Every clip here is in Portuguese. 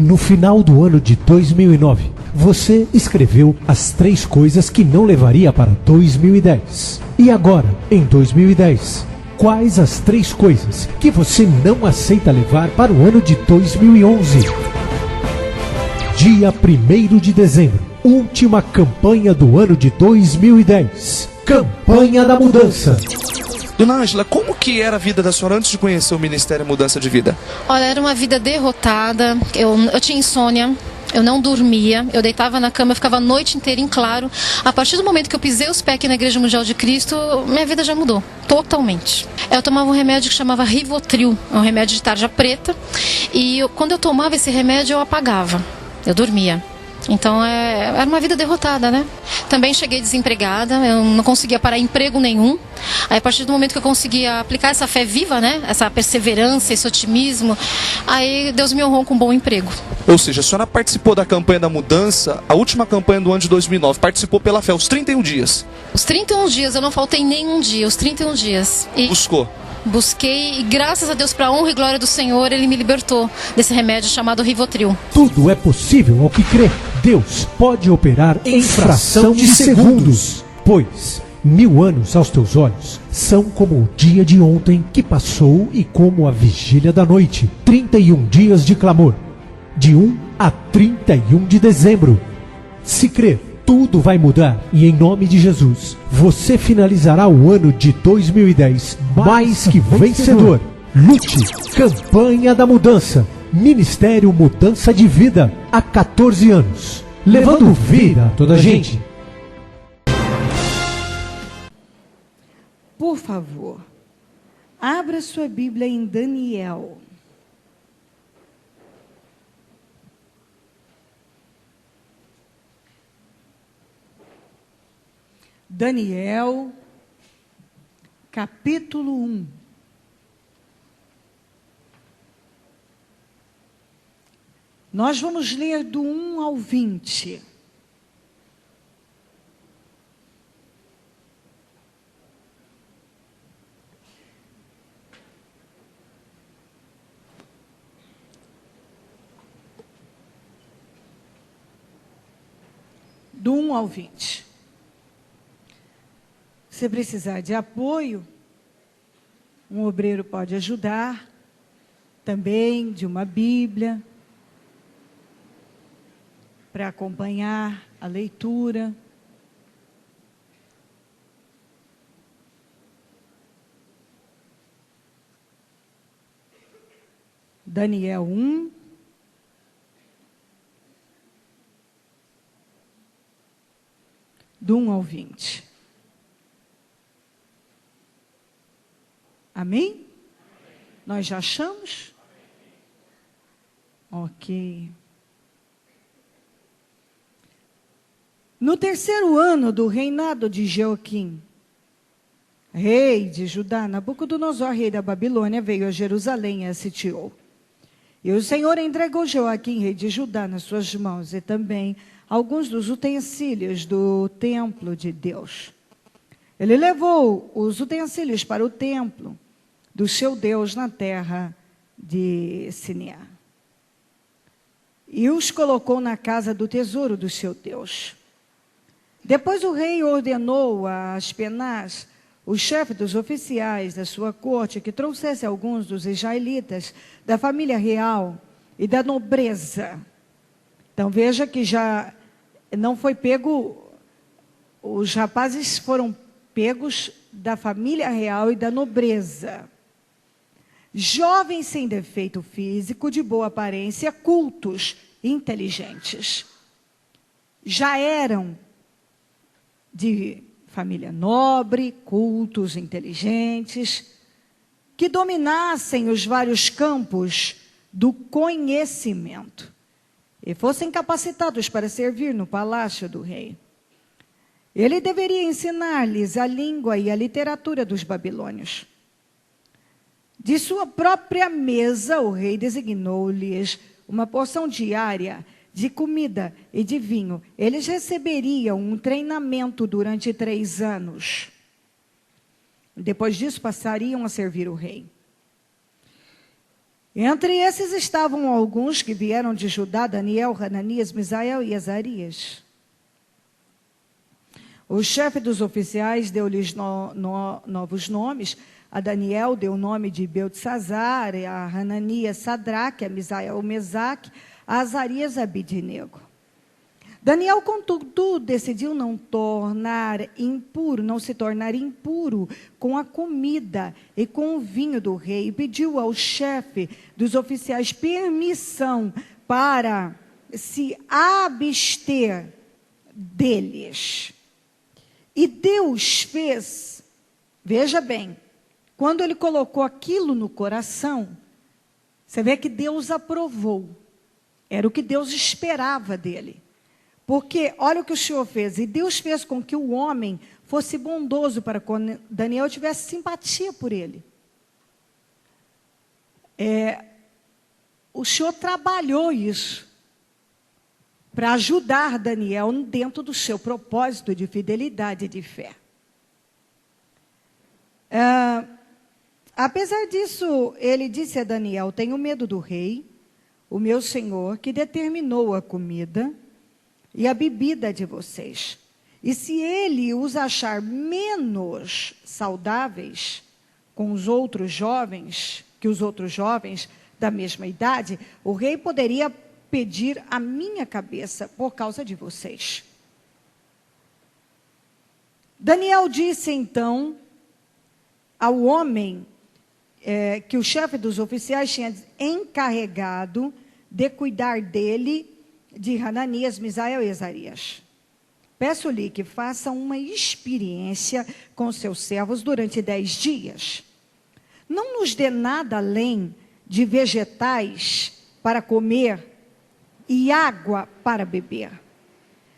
No final do ano de 2009, você escreveu as 3 coisas que não levaria para 2010. E agora, em 2010, quais as 3 coisas que você não aceita levar para o ano de 2011? Dia 1º de dezembro, última campanha do ano de 2010. Campanha da Mudança. Dona Ângela, como que era a vida da senhora antes de conhecer o Ministério Mudança de Vida? Olha, era uma vida derrotada, eu tinha insônia, eu não dormia, eu deitava na cama, eu ficava a noite inteira em claro. A partir do momento que eu pisei os pés aqui na Igreja Mundial de Cristo, minha vida já mudou, totalmente. Eu tomava um remédio que chamava Rivotril, é um remédio de tarja preta, e quando eu tomava esse remédio eu apagava, eu dormia. Então era uma vida derrotada, né? Também cheguei desempregada, eu não conseguia parar emprego nenhum. Aí a partir do momento que eu conseguia aplicar essa fé viva, né? Essa perseverança, esse otimismo, aí Deus me honrou com um bom emprego. Ou seja, a senhora participou da campanha da mudança, a última campanha do ano de 2009, participou pela fé, os 31 dias. Os 31 dias, eu não faltei nenhum dia, os 31 dias. E Buscou. busquei e graças a Deus, para a honra e glória do Senhor, Ele me libertou desse remédio chamado Rivotril. Tudo é possível ao que crê. Deus pode operar em fração de segundos. Pois 1000 anos aos teus olhos são como o dia de ontem que passou e como a vigília da noite. 31 dias de clamor, de 1 a 31 de dezembro. Se crer, tudo vai mudar e em nome de Jesus, você finalizará o ano de 2010 mais que vencedor. Lute, Campanha da Mudança, Ministério Mudança de Vida, há 14 anos, levando vida a toda a gente. Por favor, abra sua Bíblia em Daniel. Daniel, capítulo 1. Nós vamos ler do 1 ao 20. Do 1 ao 20. Se precisar de apoio, um obreiro pode ajudar, também de uma Bíblia, para acompanhar a leitura. Daniel 1. Do 1 ao 20. Amém? Nós já achamos? Ok. No 3º ano do reinado de Jeoaquim, rei de Judá, Nabucodonosor, rei da Babilônia, veio a Jerusalém e a sitiou. E o Senhor entregou Jeoaquim, rei de Judá, nas suas mãos, e também alguns dos utensílios do templo de Deus. Ele levou os utensílios para o templo do seu Deus na terra de Sineá. E os colocou na casa do tesouro do seu Deus. Depois o rei ordenou a Aspenaz, o chefe dos oficiais da sua corte, que trouxesse alguns dos israelitas da família real e da nobreza. Então veja que já não foi pego, os rapazes foram pegos da família real e da nobreza. Jovens sem defeito físico, de boa aparência, cultos, inteligentes. Já eram de família nobre, cultos, inteligentes, que dominassem os vários campos do conhecimento e fossem capacitados para servir no palácio do rei. Ele deveria ensinar-lhes a língua e a literatura dos babilônios. De sua própria mesa, o rei designou-lhes uma porção diária de comida e de vinho. Eles receberiam um treinamento durante 3 anos. Depois disso, passariam a servir o rei. Entre esses estavam alguns que vieram de Judá: Daniel, Hananias, Misael e Azarias. O chefe dos oficiais deu-lhes novos nomes. A Daniel deu o nome de Beltesazar, a Hananias Sadraque, a Misael Mesaque, a Azarias Abidnego. Daniel, contudo, decidiu não se tornar impuro com a comida e com o vinho do rei, e pediu ao chefe dos oficiais permissão para se abster deles. E Deus fez, veja bem, quando ele colocou aquilo no coração, você vê que Deus aprovou. Era o que Deus esperava dele. Porque, olha o que o Senhor fez. E Deus fez com que o homem fosse bondoso para quando Daniel tivesse simpatia por ele. O Senhor trabalhou isso para ajudar Daniel dentro do seu propósito de fidelidade e de fé. Apesar disso, ele disse a Daniel: tenho medo do rei, o meu senhor, que determinou a comida e a bebida de vocês. E se ele os achar menos saudáveis com os outros jovens, que os outros jovens da mesma idade, o rei poderia pedir a minha cabeça por causa de vocês. Daniel disse então ao homem que o chefe dos oficiais tinha encarregado de cuidar dele, de Hananias, Misael e Azarias: peço-lhe que faça uma experiência com seus servos durante 10 dias. Não nos dê nada além de vegetais para comer e água para beber.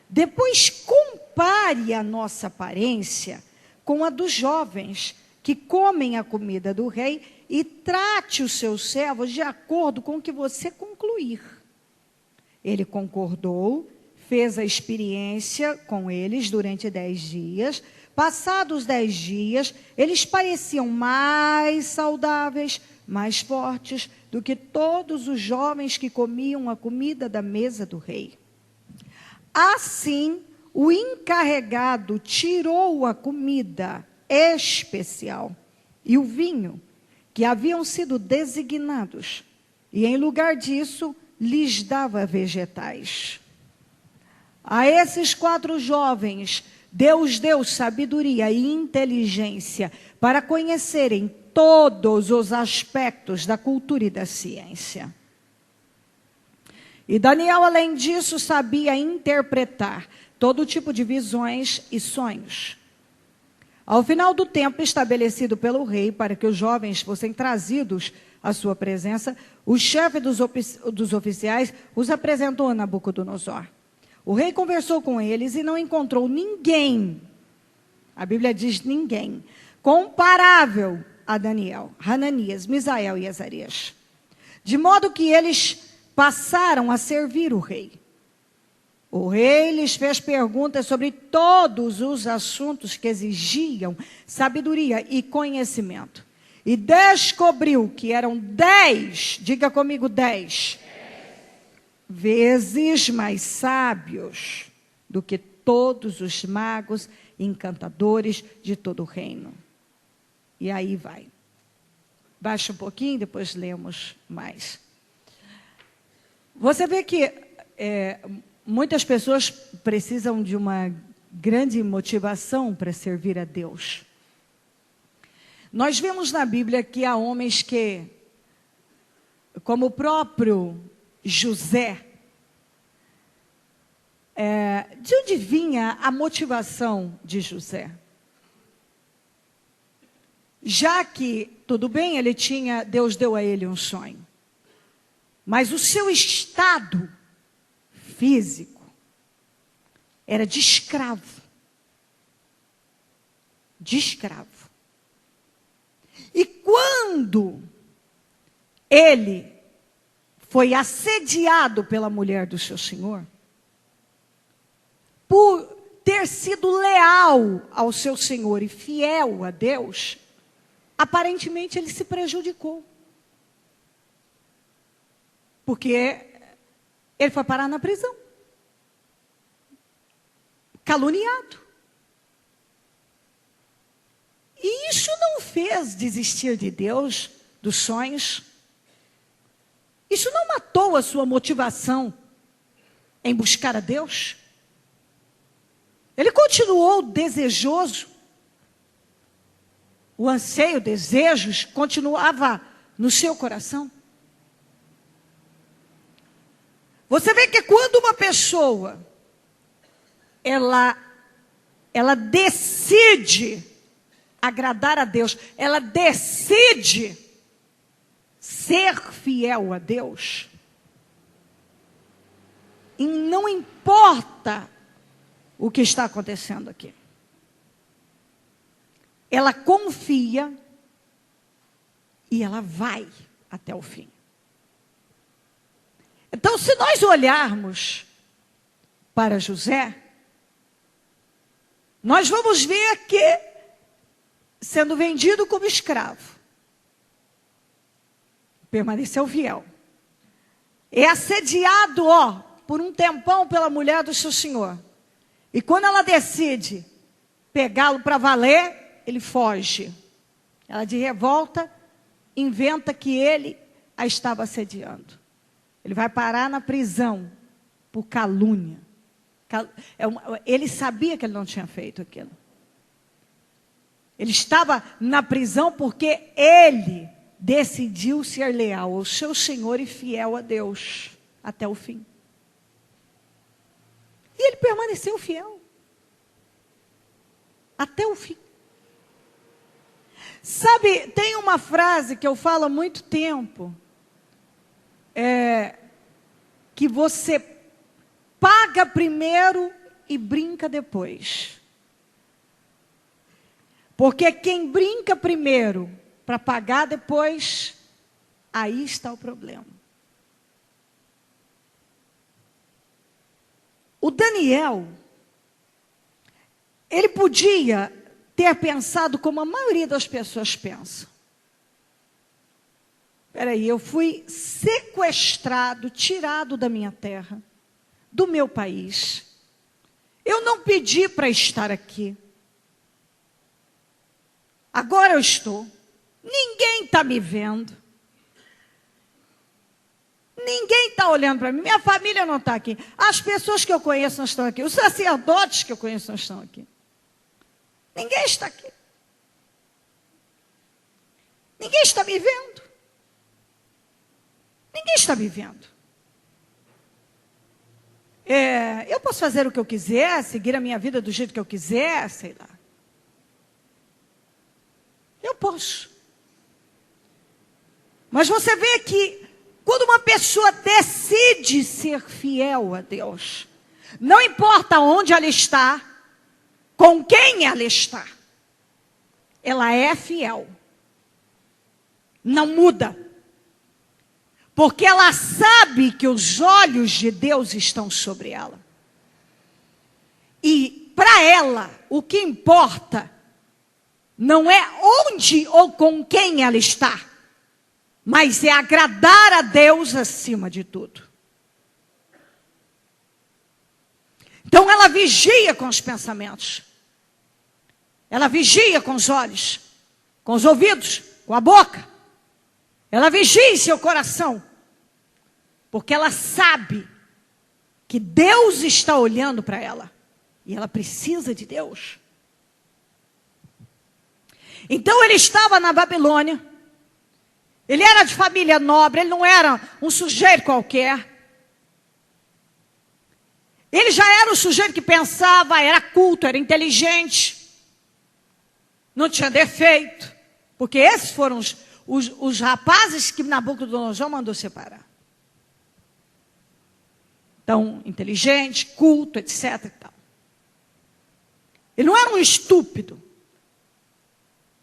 Depois compare a nossa aparência com a dos jovens que comem a comida do rei e trate os seus servos de acordo com o que você concluir. Ele concordou, fez a experiência com eles durante 10 dias. Passados 10 dias, eles pareciam mais saudáveis, mais fortes do que todos os jovens que comiam a comida da mesa do rei. Assim, o encarregado tirou a comida especial e o vinho que haviam sido designados, e em lugar disso, lhes dava vegetais. A esses 4 jovens, Deus deu sabedoria e inteligência para conhecerem todos os aspectos da cultura e da ciência. E Daniel, além disso, sabia interpretar todo tipo de visões e sonhos. Ao final do tempo estabelecido pelo rei para que os jovens fossem trazidos à sua presença, o chefe dos oficiais os apresentou a Nabucodonosor. O rei conversou com eles e não encontrou ninguém, a Bíblia diz ninguém, comparável a Daniel, Hananias, Misael e Azarias. De modo que eles passaram a servir o rei. O rei lhes fez perguntas sobre todos os assuntos que exigiam sabedoria e conhecimento. E descobriu que eram 10, diga comigo 10, vezes mais sábios do que todos os magos e encantadores de todo o reino. E aí vai. Baixa um pouquinho, depois lemos mais. Você vê que muitas pessoas precisam de uma grande motivação para servir a Deus. Nós vemos na Bíblia que há homens que, como o próprio José, de onde vinha a motivação de José? Já que, tudo bem, Deus deu a ele um sonho, mas o seu estado físico era de escravo. De escravo. E quando ele foi assediado pela mulher do seu senhor, por ter sido leal ao seu senhor e fiel a Deus, aparentemente ele se prejudicou. Porque ele foi parar na prisão. Caluniado. E isso não fez desistir de Deus, dos sonhos. Isso não matou a sua motivação em buscar a Deus. Ele continuou desejoso. O anseio, desejos, continuava no seu coração. Você vê que quando uma pessoa, ela decide agradar a Deus, ela decide ser fiel a Deus, e não importa o que está acontecendo aqui. Ela confia e ela vai até o fim. Então, se nós olharmos para José, nós vamos ver que, sendo vendido como escravo, permaneceu fiel. É assediado, por um tempão pela mulher do seu senhor. E quando ela decide pegá-lo para valer, ele foge. Ela, de revolta, inventa que ele a estava assediando. Ele vai parar na prisão por calúnia. Ele sabia que ele não tinha feito aquilo. Ele estava na prisão porque ele decidiu ser leal ao seu Senhor e fiel a Deus até o fim. E ele permaneceu fiel até o fim. Sabe, tem uma frase que eu falo há muito tempo, que você paga primeiro e brinca depois. Porque quem brinca primeiro para pagar depois, aí está o problema. O Daniel, ele podia ter pensado como a maioria das pessoas pensa. Espera aí, eu fui sequestrado, tirado da minha terra, do meu país. Eu não pedi para estar aqui. Agora eu estou. Ninguém está me vendo. Ninguém está olhando para mim. Minha família não está aqui. As pessoas que eu conheço não estão aqui. Os sacerdotes que eu conheço não estão aqui. Ninguém está aqui. Ninguém está me vendo. Ninguém está me vendo. Eu posso fazer o que eu quiser, seguir a minha vida do jeito que eu quiser, sei lá. Eu posso. Mas você vê que quando uma pessoa decide ser fiel a Deus, não importa onde ela está, com quem ela está, ela é fiel. Não muda. Porque ela sabe que os olhos de Deus estão sobre ela. E para ela, o que importa não é onde ou com quem ela está, mas é agradar a Deus acima de tudo. Então ela vigia com os pensamentos. Ela vigia com os olhos, com os ouvidos, com a boca. Ela vigia em seu coração. Porque ela sabe que Deus está olhando para ela. E ela precisa de Deus. Então ele estava na Babilônia. Ele era de família nobre, ele não era um sujeito qualquer. Ele já era um sujeito que pensava, era culto, era inteligente. Não tinha defeito. Porque esses foram os rapazes que Nabucodonosor mandou separar. Então, inteligente, culto, etc. E tal. Ele não era um estúpido.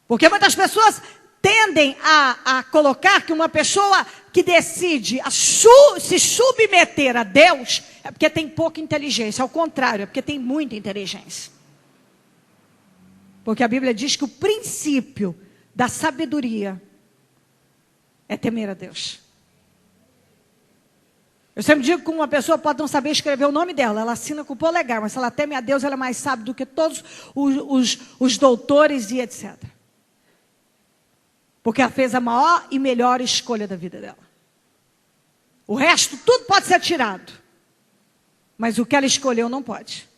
Porque muitas pessoas tendem a colocar que uma pessoa que decide se submeter a Deus é porque tem pouca inteligência. Ao contrário, é porque tem muita inteligência. Porque a Bíblia diz que o princípio da sabedoria é temer a Deus. Eu sempre digo que uma pessoa pode não saber escrever o nome dela, ela assina com o polegar, mas se ela teme a Deus, ela é mais sábia do que todos os doutores e etc. Porque ela fez a maior e melhor escolha da vida dela. O resto, tudo pode ser tirado. Mas o que ela escolheu não pode.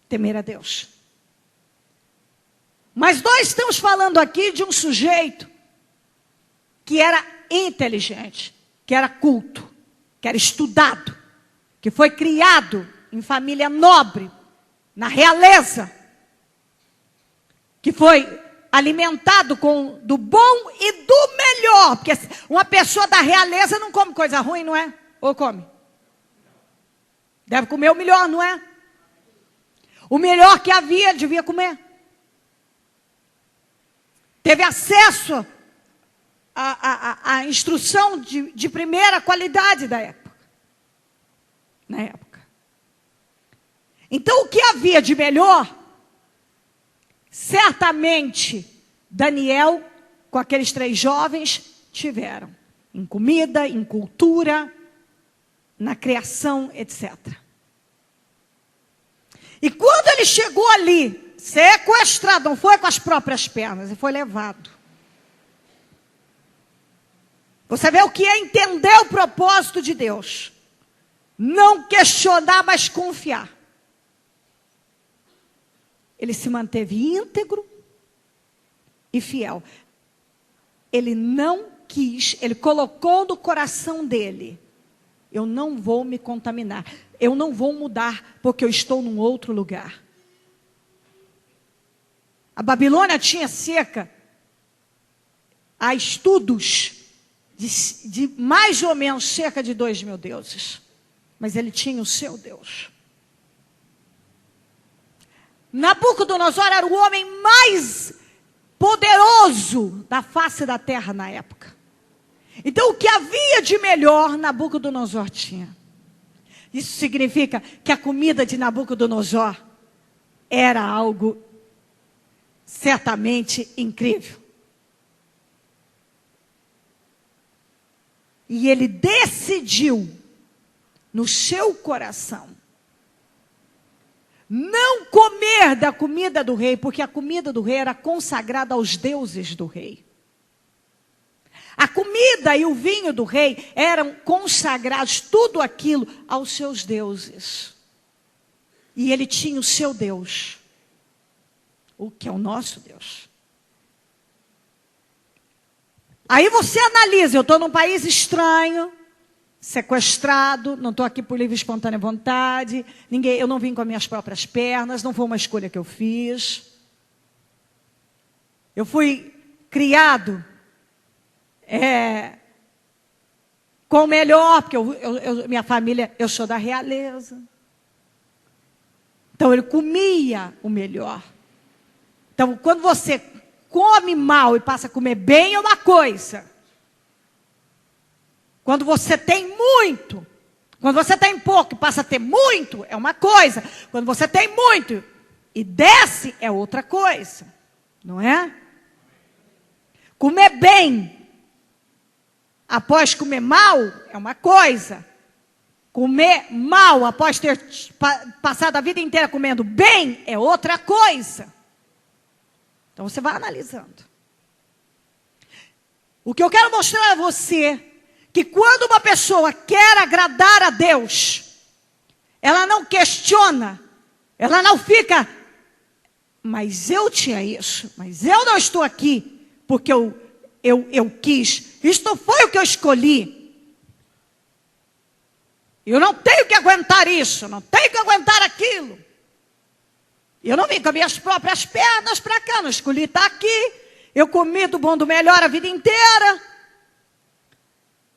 Temer a Deus. Mas nós estamos falando aqui de um sujeito que era inteligente, que era culto, que era estudado, que foi criado em família nobre, na realeza, que foi alimentado do bom e do melhor, porque uma pessoa da realeza não come coisa ruim, não é? Ou come? Deve comer o melhor, não é? O melhor que havia, ele devia comer. Teve acesso à instrução de primeira qualidade da época. Na época. Então, o que havia de melhor, certamente, Daniel, com aqueles 3 jovens, tiveram. Em comida, em cultura, na criação, etc. E quando ele chegou ali, sequestrado, não foi com as próprias pernas, ele foi levado. Você vê o que é entender o propósito de Deus. Não questionar, mas confiar. Ele se manteve íntegro e fiel. Ele não quis, ele colocou no coração dele: eu não vou me contaminar, eu não vou mudar, porque eu estou num outro lugar. A Babilônia tinha há estudos de mais ou menos cerca de 2.000 deuses. Mas ele tinha o seu Deus. Nabucodonosor era o homem mais poderoso da face da terra na época. Então, o que havia de melhor, Nabucodonosor tinha. Isso significa que a comida de Nabucodonosor era algo certamente incrível. E ele decidiu, no seu coração, não comer da comida do rei, porque a comida do rei era consagrada aos deuses do rei. A comida e o vinho do rei eram consagrados, tudo aquilo, aos seus deuses. E ele tinha o seu Deus, o que é o nosso Deus. Aí você analisa: eu estou num país estranho, sequestrado, não estou aqui por livre e espontânea vontade, eu não vim com as minhas próprias pernas, não foi uma escolha que eu fiz. Eu fui criado com o melhor, porque minha família, eu sou da realeza. Então ele comia o melhor. Então quando você come mal e passa a comer bem é uma coisa. Quando você tem muito, quando você tem pouco e passa a ter muito, é uma coisa. Quando você tem muito e desce, é outra coisa. Não é? Comer bem após comer mal é uma coisa. Comer mal após ter passado a vida inteira comendo bem é outra coisa. Então você vai analisando. O que eu quero mostrar a você, que quando uma pessoa quer agradar a Deus, ela não questiona, ela não fica, mas eu tinha isso, mas eu não estou aqui porque eu quis, isto foi o que eu escolhi. Eu não tenho que aguentar isso, não tenho que aguentar aquilo. Eu não vim com as minhas próprias pernas para cá, não escolhi estar aqui. Eu comi do bom do melhor a vida inteira.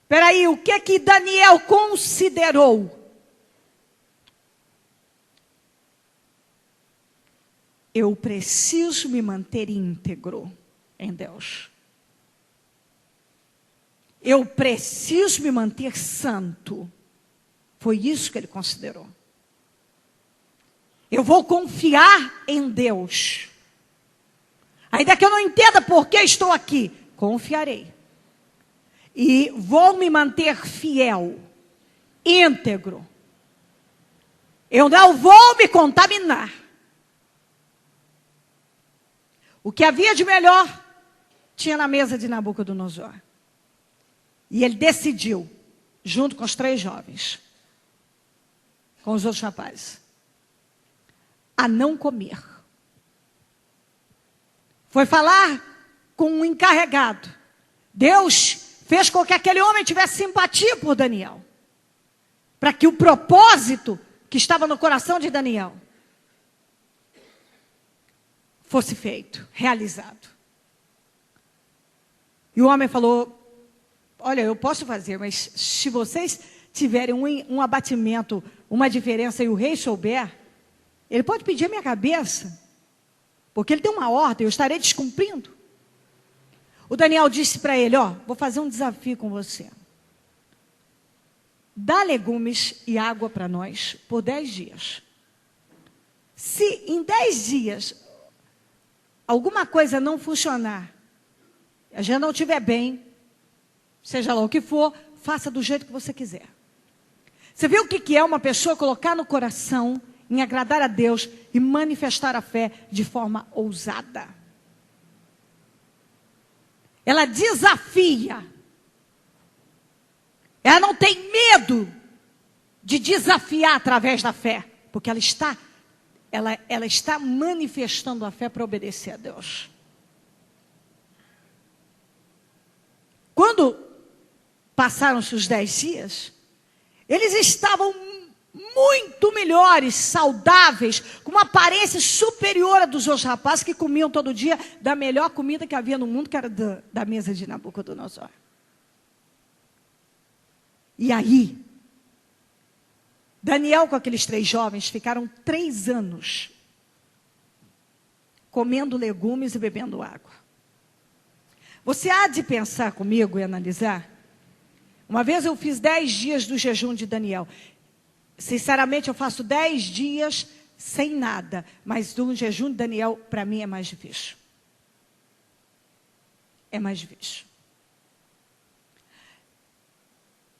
Espera aí, o que Daniel considerou? Eu preciso me manter íntegro em Deus. Eu preciso me manter santo. Foi isso que ele considerou. Eu vou confiar em Deus. Ainda que eu não entenda por que estou aqui, confiarei. E vou me manter fiel. íntegro. Eu não vou me contaminar. O que havia de melhor tinha na mesa de Nabucodonosor. E ele decidiu, junto com os 3 jovens, com os outros rapazes, a não comer. Foi falar com um encarregado. Deus fez com que aquele homem tivesse simpatia por Daniel, para que o propósito que estava no coração de Daniel fosse feito, realizado. E o homem falou: olha, eu posso fazer, mas se vocês tiverem um abatimento, uma diferença, e o rei souber, ele pode pedir a minha cabeça, porque ele tem uma ordem, eu estarei descumprindo. O Daniel disse para ele: ó, vou fazer um desafio com você. Dá legumes e água para nós por 10 dias. Se em 10 dias alguma coisa não funcionar, a gente não estiver bem, seja lá o que for, faça do jeito que você quiser. Você vê o que é uma pessoa colocar no coração em agradar a Deus e manifestar a fé de forma ousada. Ela desafia. Ela não tem medo de desafiar através da fé, porque ela está manifestando a fé para obedecer a Deus. Quando passaram-se os 10 dias, eles estavam muito melhores, saudáveis, com uma aparência superior à dos outros rapazes que comiam todo dia da melhor comida que havia no mundo, que era da mesa de Nabucodonosor. E aí, Daniel com aqueles 3 jovens ficaram 3 anos comendo legumes e bebendo água. Você há de pensar comigo e analisar? Uma vez eu fiz 10 dias do jejum de Daniel. Sinceramente, eu faço 10 dias sem nada. Mas do jejum de Daniel, para mim, é mais difícil. É mais difícil.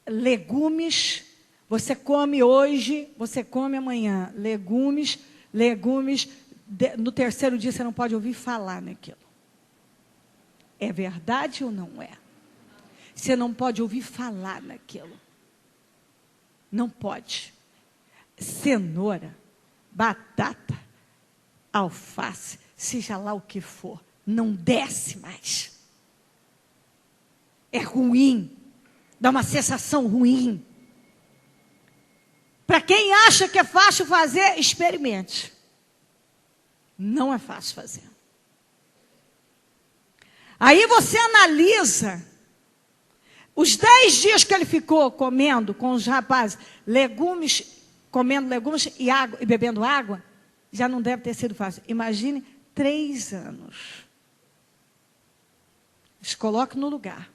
Legumes, você come hoje, você come amanhã. Legumes, no terceiro dia você não pode ouvir falar naquilo. É verdade ou não é? Você não pode ouvir falar naquilo. Não pode. Cenoura, batata, alface, seja lá o que for, não desce mais. É ruim. Dá uma sensação ruim. Para quem acha que é fácil fazer, experimente. Não é fácil fazer. Aí você analisa os 10 dias que ele ficou comendo com os rapazes, comendo legumes e água, e bebendo água, já não deve ter sido fácil. Imagine 3 anos. Se coloque no lugar.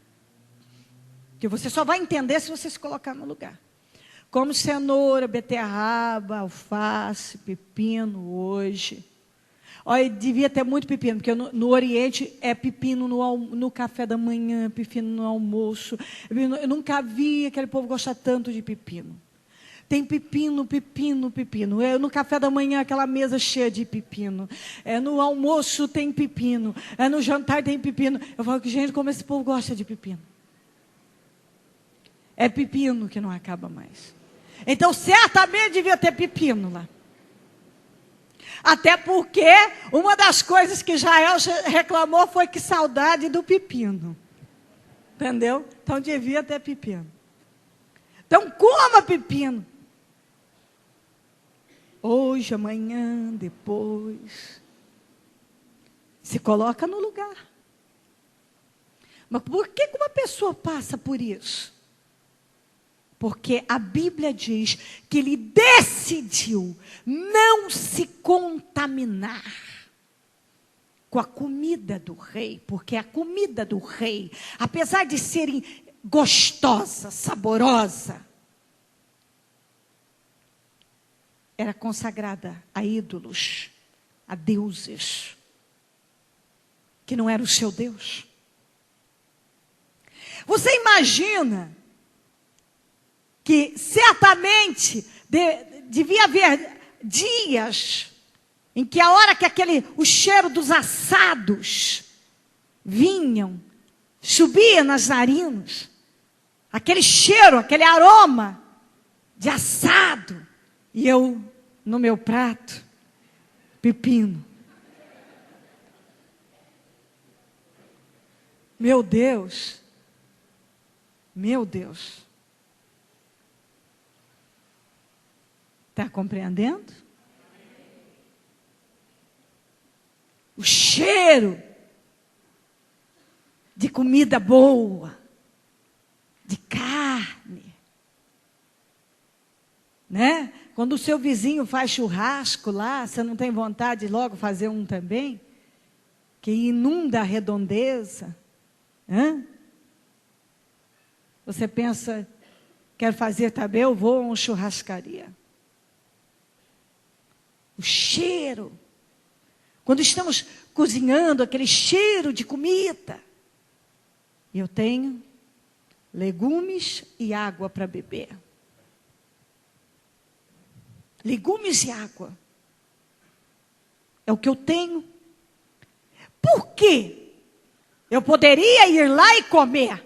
Que você só vai entender se você se colocar no lugar. Como cenoura, beterraba, alface, pepino hoje. Olha, devia ter muito pepino, porque no Oriente é pepino no café da manhã, pepino no almoço. Eu nunca vi aquele povo gostar tanto de pepino. Tem pepino. No café da manhã, aquela mesa cheia de pepino. No almoço tem pepino. No jantar tem pepino. Eu falo que, gente, como esse povo gosta de pepino. É pepino que não acaba mais. Então, certamente devia ter pepino lá. Até porque uma das coisas que Israel reclamou foi que saudade do pepino. Entendeu? Então devia ter pepino. Então coma pepino. Hoje, amanhã, depois. Se coloca no lugar. Mas por que uma pessoa passa por isso? Porque a Bíblia diz que ele decidiu não se contaminar com a comida do rei. Porque a comida do rei, apesar de serem gostosa, saborosa, era consagrada a ídolos, a deuses, que não era o seu Deus. Você imagina que certamente Certamente devia haver dias em que a hora que o cheiro dos assados subia nas narinas, aquele cheiro, aquele aroma de assado, e eu no meu prato, pepino. Meu Deus, meu Deus. Está compreendendo? O cheiro de comida boa, de carne, né? Quando o seu vizinho faz churrasco lá, você não tem vontade de logo fazer um também? Que inunda a redondeza. Hã? Você pensa, quero fazer também, eu vou a uma churrascaria. O cheiro. Quando estamos cozinhando, aquele cheiro de comida. E eu tenho legumes e água para beber. Legumes e água. É o que eu tenho. Por quê? Eu poderia ir lá e comer.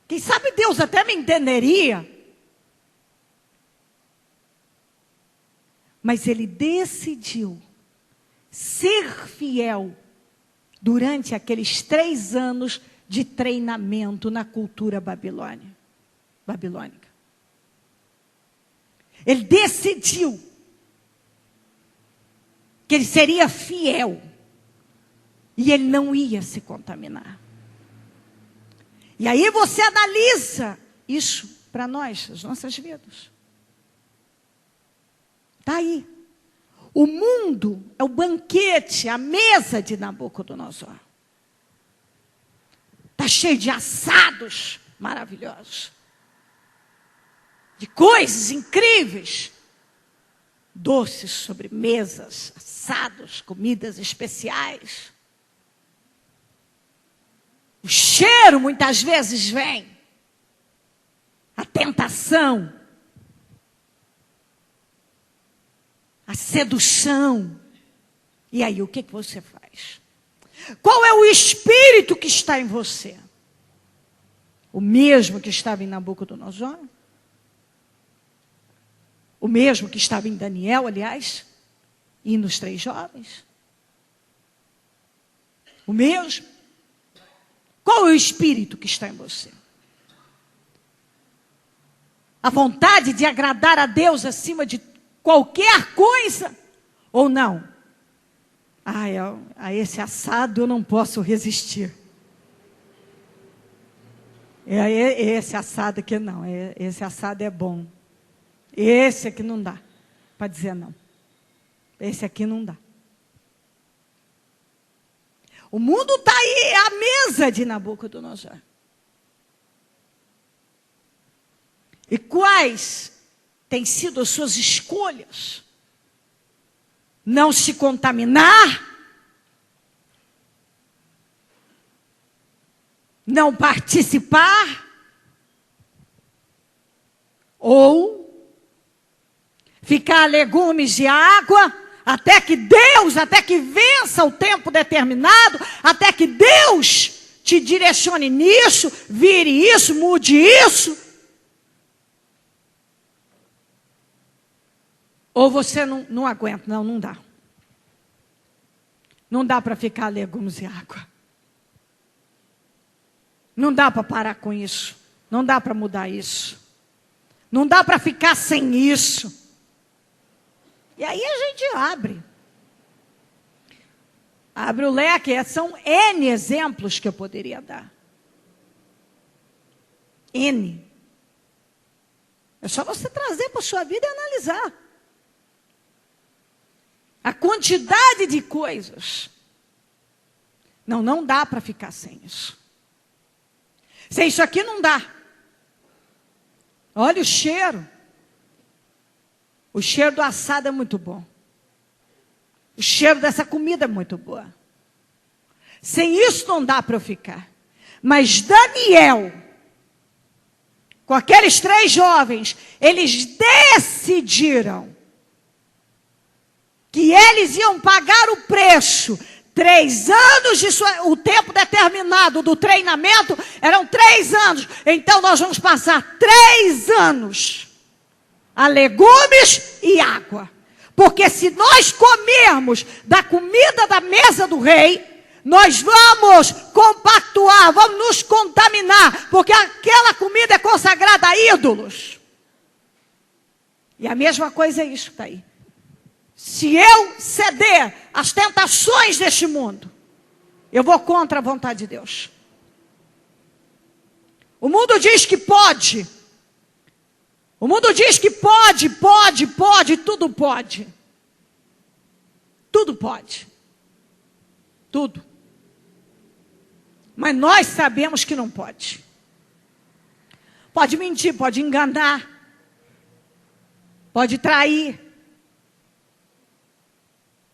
Quem sabe Deus até me entenderia. Mas ele decidiu ser fiel durante aqueles 3 anos de treinamento na cultura babilônica. Ele decidiu que ele seria fiel. E ele não ia se contaminar. E aí você analisa isso para nós, as nossas vidas. Está aí. O mundo é o banquete, a mesa de Nabucodonosor. Está cheio de assados maravilhosos. De coisas incríveis. Doces, sobremesas, assados, comidas especiais. O cheiro muitas vezes vem. A tentação. A sedução. E aí, o que você faz? Qual é o espírito que está em você? O mesmo que estava em Nabucodonosor? O mesmo que estava em Daniel, aliás? E nos 3 jovens? O mesmo? Qual é o espírito que está em você? A vontade de agradar a Deus acima de qualquer coisa? Ou não? A esse assado eu não posso resistir. Esse assado aqui não. Esse assado é bom. Esse aqui não dá para dizer não. Esse aqui não dá. O mundo está aí, é a mesa de Nabucodonosor. E quais têm sido as suas escolhas? Não se contaminar? Não participar? Ou ficar legumes de água? Até que vença o tempo determinado, até que Deus te direcione nisso, vire isso, mude isso. Ou você não aguenta, não dá. Não dá para ficar legumes e água. Não dá para parar com isso. Não dá para mudar isso. Não dá para ficar sem isso. E aí a gente abre o leque. São N exemplos que eu poderia dar. N. É só você trazer para a sua vida e analisar. A quantidade de coisas. Não dá para ficar sem isso. Sem isso aqui não dá. Olha o cheiro. O cheiro do assado é muito bom. O cheiro dessa comida é muito boa. Sem isso não dá para eu ficar. Mas Daniel, com aqueles 3 jovens, eles decidiram que eles iam pagar o preço. 3 anos de o tempo determinado do treinamento eram 3 anos. Então nós vamos passar 3 anos a legumes e água. Porque se nós comermos da comida da mesa do rei, nós vamos compactuar, vamos nos contaminar, porque aquela comida é consagrada a ídolos. E a mesma coisa é isso que está aí. Se eu ceder às tentações deste mundo, eu vou contra a vontade de Deus. O mundo diz que pode. O mundo diz que pode, tudo pode. Tudo pode. Tudo. Mas nós sabemos que não pode. Pode mentir, pode enganar. Pode trair.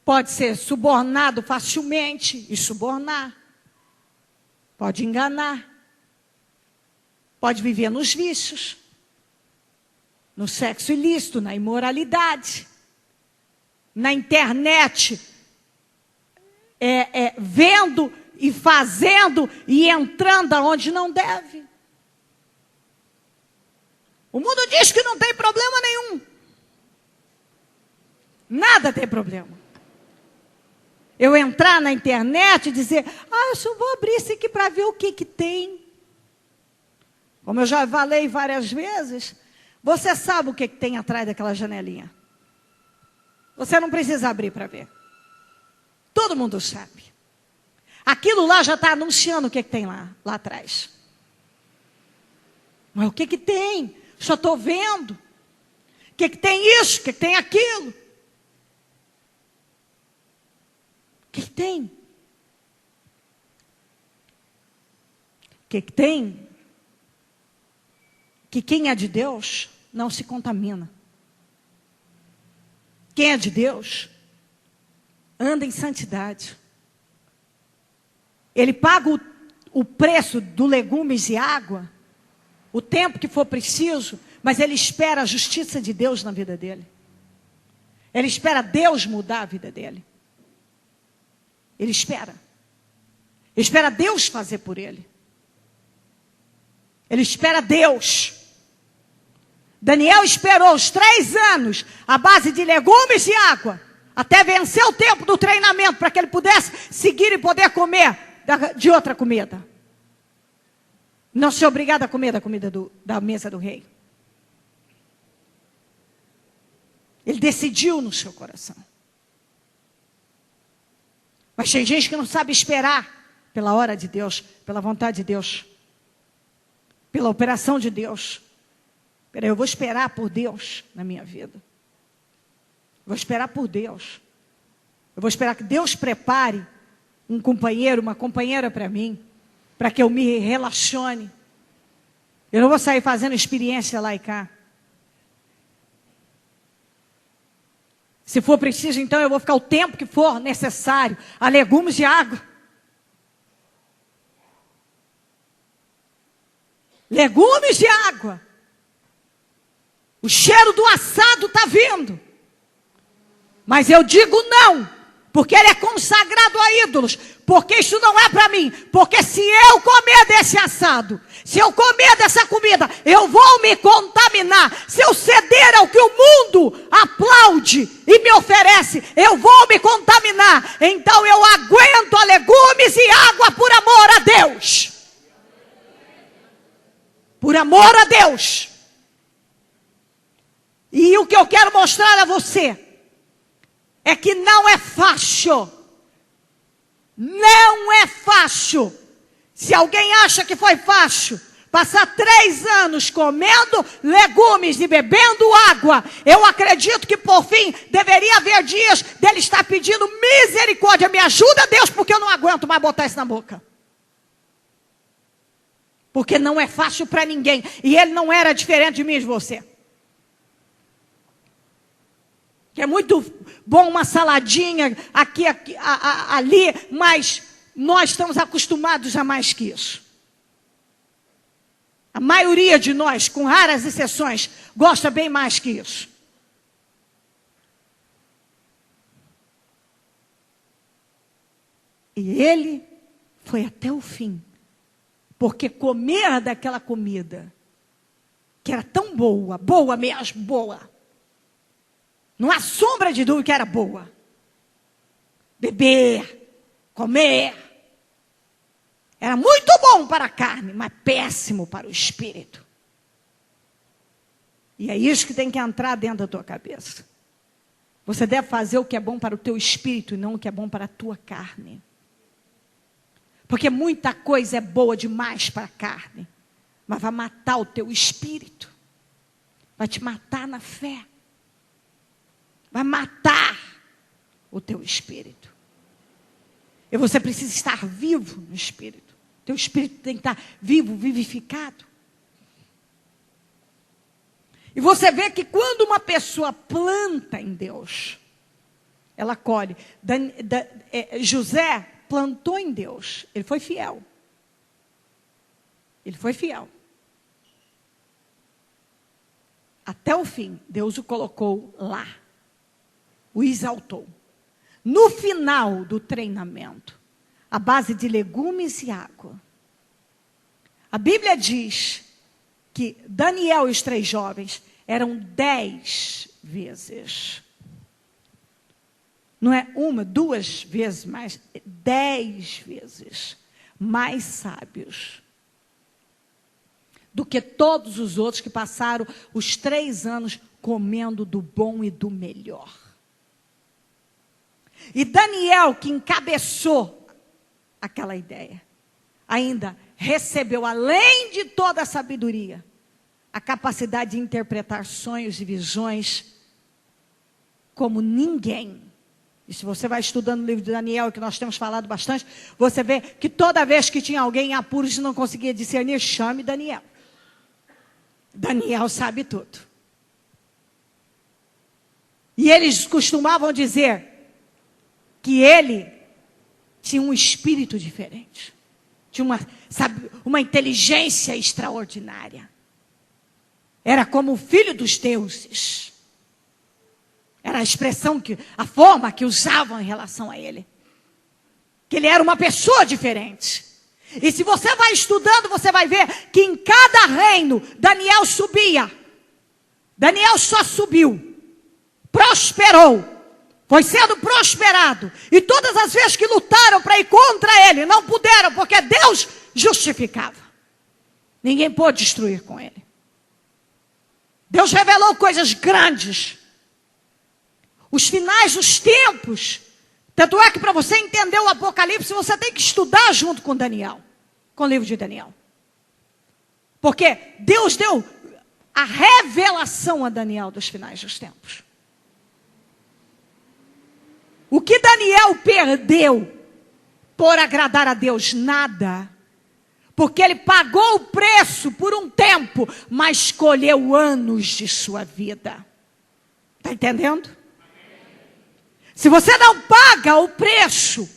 Pode ser subornado facilmente e subornar. Pode enganar. Pode viver nos vícios. No sexo ilícito, na imoralidade. Na internet. Vendo e fazendo e entrando aonde não deve. O mundo diz que não tem problema nenhum. Nada tem problema. Eu entrar na internet e dizer, eu só vou abrir isso aqui para ver o que tem. Como eu já falei várias vezes, você sabe o que tem atrás daquela janelinha. Você não precisa abrir para ver. Todo mundo sabe. Aquilo lá já está anunciando o que tem lá atrás. Mas o que tem? Só estou vendo. O que tem isso? O que tem aquilo? O que tem? O que tem? Que quem é de Deus não se contamina. Quem é de Deus anda em santidade. Ele paga o preço do legumes e água, o tempo que for preciso, mas ele espera a justiça de Deus na vida dele. Ele espera Deus mudar a vida dele. Ele espera. Ele espera Deus fazer por ele. Ele espera Deus. Daniel esperou os 3 anos à base de legumes e água, até vencer o tempo do treinamento, para que ele pudesse seguir e poder comer de outra comida. Não ser obrigado a comer da comida da mesa do rei. Ele decidiu no seu coração. Mas tem gente que não sabe esperar pela hora de Deus, pela vontade de Deus, pela operação de Deus. Peraí, eu vou esperar por Deus na minha vida. Eu vou esperar por Deus. Eu vou esperar que Deus prepare um companheiro, uma companheira para mim, para que eu me relacione. Eu não vou sair fazendo experiência lá e cá. Se for preciso, então eu vou ficar o tempo que for necessário a legumes e água. Legumes e água. O cheiro do assado está vindo. Mas eu digo não, porque ele é consagrado a ídolos. Porque isso não é para mim. Porque se eu comer desse assado, se eu comer dessa comida, eu vou me contaminar. Se eu ceder ao que o mundo aplaude e me oferece, eu vou me contaminar. Então eu aguento a legumes e água por amor a Deus. Por amor a Deus. E o que eu quero mostrar a você é que não é fácil. Não é fácil. Se alguém acha que foi fácil passar 3 anos comendo legumes e bebendo água, eu acredito que por fim deveria haver dias dele estar pedindo misericórdia. Me ajuda, Deus, porque eu não aguento mais botar isso na boca. Porque não é fácil para ninguém. E ele não era diferente de mim e de você. Que é muito bom uma saladinha aqui, ali, mas nós estamos acostumados a mais que isso. A maioria de nós, com raras exceções, gosta bem mais que isso. E ele foi até o fim. Porque comer daquela comida, que era tão boa, boa mesmo, boa. Não há sombra de dúvida que era boa. Beber, comer. Era muito bom para a carne, mas péssimo para o espírito. E é isso que tem que entrar dentro da tua cabeça. Você deve fazer o que é bom para o teu espírito e não o que é bom para a tua carne. Porque muita coisa é boa demais para a carne, mas vai matar o teu espírito. Vai te matar na fé. Vai matar o teu espírito. E você precisa estar vivo no espírito. Teu espírito tem que estar vivo, vivificado. E você vê que quando uma pessoa planta em Deus, ela colhe. José plantou em Deus. Ele foi fiel. Ele foi fiel. Até o fim, Deus o colocou lá. O exaltou. No final do treinamento, à base de legumes e água, a Bíblia diz que Daniel e os 3 jovens eram 10 vezes. Não é uma, 2 vezes mais, 10 vezes mais sábios do que todos os outros que passaram os 3 anos comendo do bom e do melhor. E Daniel, que encabeçou aquela ideia, ainda recebeu, além de toda a sabedoria, a capacidade de interpretar sonhos e visões como ninguém. E se você vai estudando o livro de Daniel, que nós temos falado bastante, você vê que toda vez que tinha alguém em apuros e não conseguia discernir, chame Daniel. Daniel sabe tudo. E eles costumavam dizer que ele tinha um espírito diferente. Tinha uma inteligência extraordinária. Era como o filho dos deuses. Era a expressão, a forma que usavam em relação a ele. Que ele era uma pessoa diferente. E se você vai estudando, você vai ver que em cada reino, Daniel subia. Daniel só subiu. Prosperou. Foi sendo prosperado. E todas as vezes que lutaram para ir contra ele, não puderam, porque Deus justificava. Ninguém pôde destruir com ele. Deus revelou coisas grandes. Os finais dos tempos. Tanto é que para você entender o Apocalipse, você tem que estudar junto com Daniel. Com o livro de Daniel. Porque Deus deu a revelação a Daniel dos finais dos tempos. O que Daniel perdeu por agradar a Deus? Nada. Porque ele pagou o preço por um tempo, mas escolheu anos de sua vida. Está entendendo? Se você não paga o preço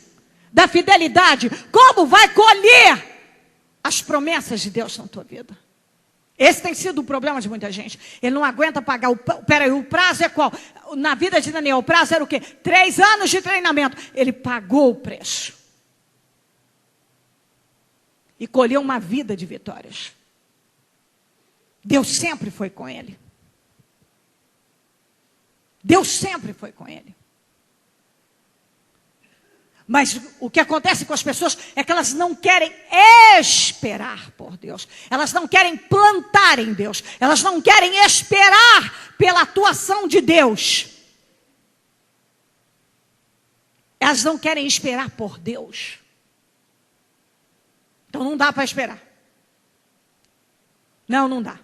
da fidelidade, como vai colher as promessas de Deus na tua vida? Esse tem sido o problema de muita gente. Ele não aguenta pagar peraí, o prazo é qual? Na vida de Daniel, o prazo era o quê? 3 anos de treinamento. Ele pagou o preço. E colheu uma vida de vitórias. Deus sempre foi com ele. Deus sempre foi com ele. Mas o que acontece com as pessoas é que elas não querem esperar por Deus. Elas não querem plantar em Deus. Elas não querem esperar pela atuação de Deus. Elas não querem esperar por Deus. Então não dá para esperar. Não dá.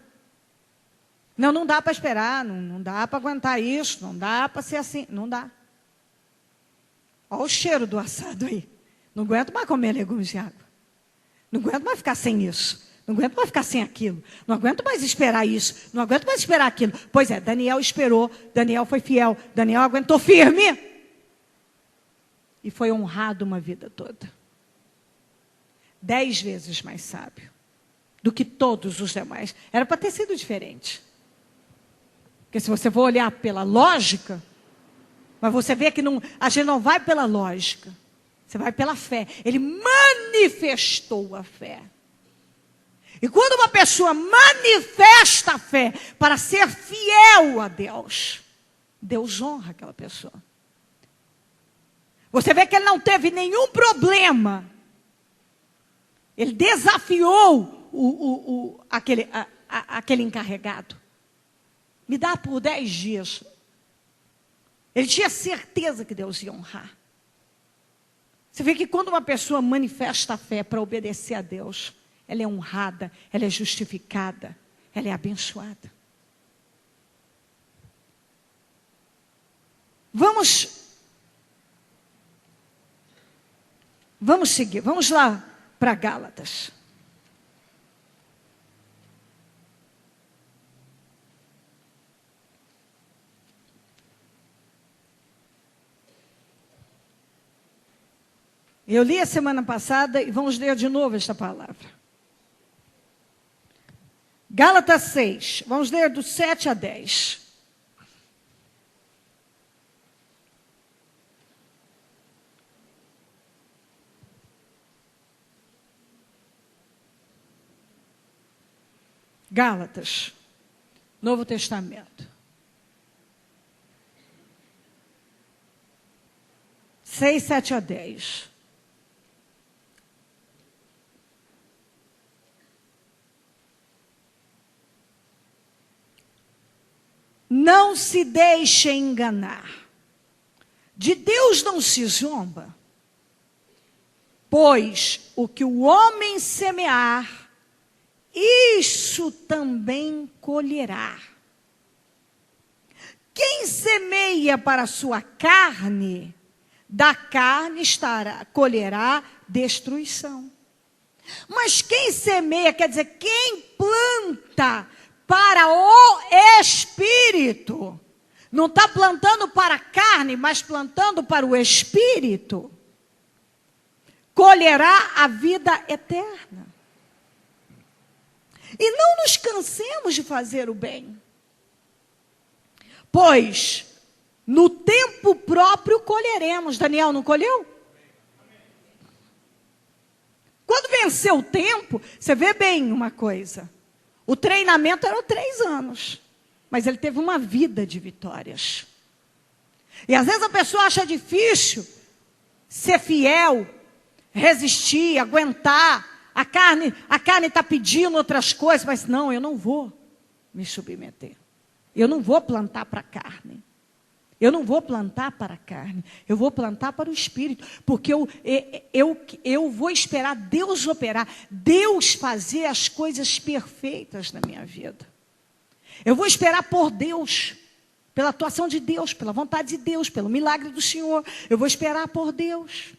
Não dá para esperar. Não dá para aguentar isso. Não dá para ser assim. Não dá. Olha o cheiro do assado aí. Não aguento mais comer legumes e água. Não aguento mais ficar sem isso. Não aguento mais ficar sem aquilo. Não aguento mais esperar isso. Não aguento mais esperar aquilo. Pois é, Daniel esperou. Daniel foi fiel. Daniel aguentou firme. E foi honrado uma vida toda. 10 vezes mais sábio. do que todos os demais. Era para ter sido diferente. Porque se você for olhar pela lógica, mas você vê que a gente não vai pela lógica. Você vai pela fé. Ele manifestou a fé. E quando uma pessoa manifesta a fé para ser fiel a Deus, Deus honra aquela pessoa. Você vê que ele não teve nenhum problema. Ele desafiou aquele encarregado. Me dá por 10 dias. Ele tinha certeza que Deus ia honrar. Você vê que quando uma pessoa manifesta a fé para obedecer a Deus, ela é honrada, ela é justificada, ela é abençoada. Vamos seguir, vamos lá para Gálatas. Eu li a semana passada e vamos ler de novo esta palavra. Gálatas 6, vamos ler do 7 a 10. Gálatas, Novo Testamento. 6, 7 a 10. Não se deixe enganar. De Deus não se zomba. Pois o que o homem semear, isso também colherá. Quem semeia para a sua carne, da carne colherá destruição. Mas quem semeia, quer dizer, quem planta para o Espírito, não está plantando para a carne, mas plantando para o Espírito, colherá a vida eterna. E não nos cansemos de fazer o bem, pois no tempo próprio colheremos. Daniel, não colheu? Quando venceu o tempo, você vê bem uma coisa. O treinamento era 3 anos, mas ele teve uma vida de vitórias. E às vezes a pessoa acha difícil ser fiel, resistir, aguentar. A carne está pedindo outras coisas, mas não, eu não vou me submeter. Eu não vou plantar para a carne. Eu não vou plantar para a carne. Eu vou plantar para o Espírito. Porque eu vou esperar Deus operar. Deus fazer as coisas perfeitas na minha vida. Eu vou esperar por Deus. Pela atuação de Deus. Pela vontade de Deus. Pelo milagre do Senhor. Eu vou esperar por Deus.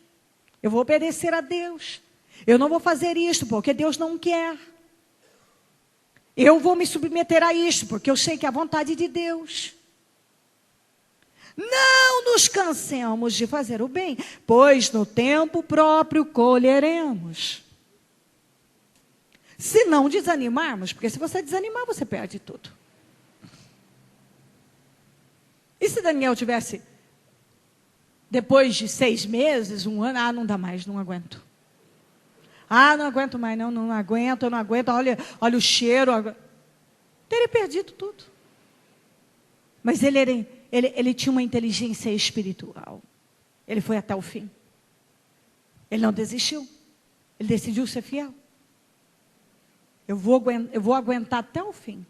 Eu vou obedecer a Deus. Eu não vou fazer isto porque Deus não quer. Eu vou me submeter a isto porque eu sei que é a vontade de Deus. Não nos cansemos de fazer o bem, pois no tempo próprio colheremos. Se não desanimarmos, porque se você desanimar, você perde tudo. E se Daniel tivesse, depois de 6 meses, 1 ano, não dá mais, não aguento. Não aguento mais, não aguento, eu não aguento, olha o cheiro. Teria perdido tudo. Mas ele tinha uma inteligência espiritual. Ele foi até o fim. Ele não desistiu. Ele decidiu ser fiel. Eu vou aguentar até o fim.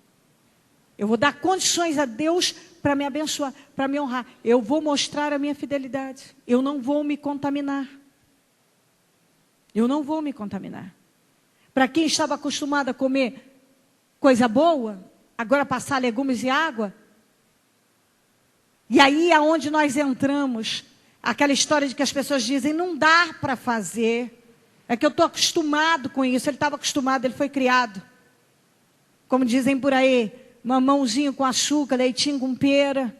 Eu vou dar condições a Deus para me abençoar, para me honrar. Eu vou mostrar a minha fidelidade. Eu não vou me contaminar. Eu não vou me contaminar. Para quem estava acostumado a comer coisa boa, agora passar legumes e água. E aí é onde nós entramos. Aquela história de que as pessoas dizem, não dá para fazer. É que eu estou acostumado com isso. Ele estava acostumado, ele foi criado. Como dizem por aí, mamãozinho com açúcar, leitinho com pera.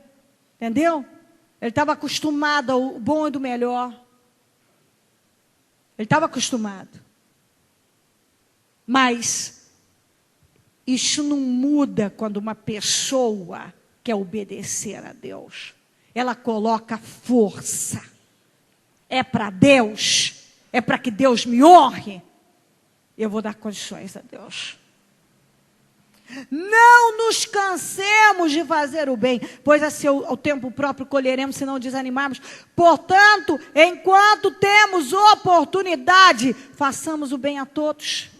Entendeu? Ele estava acostumado ao bom e do melhor. Ele estava acostumado. Mas Isso não muda quando uma pessoa quer obedecer a Deus. Ela coloca força. É para Deus, é para que Deus me honre. Eu vou dar condições a Deus. Não nos cansemos de fazer o bem, pois a seu tempo próprio colheremos se não desanimarmos. Portanto, enquanto temos oportunidade, façamos o bem a todos.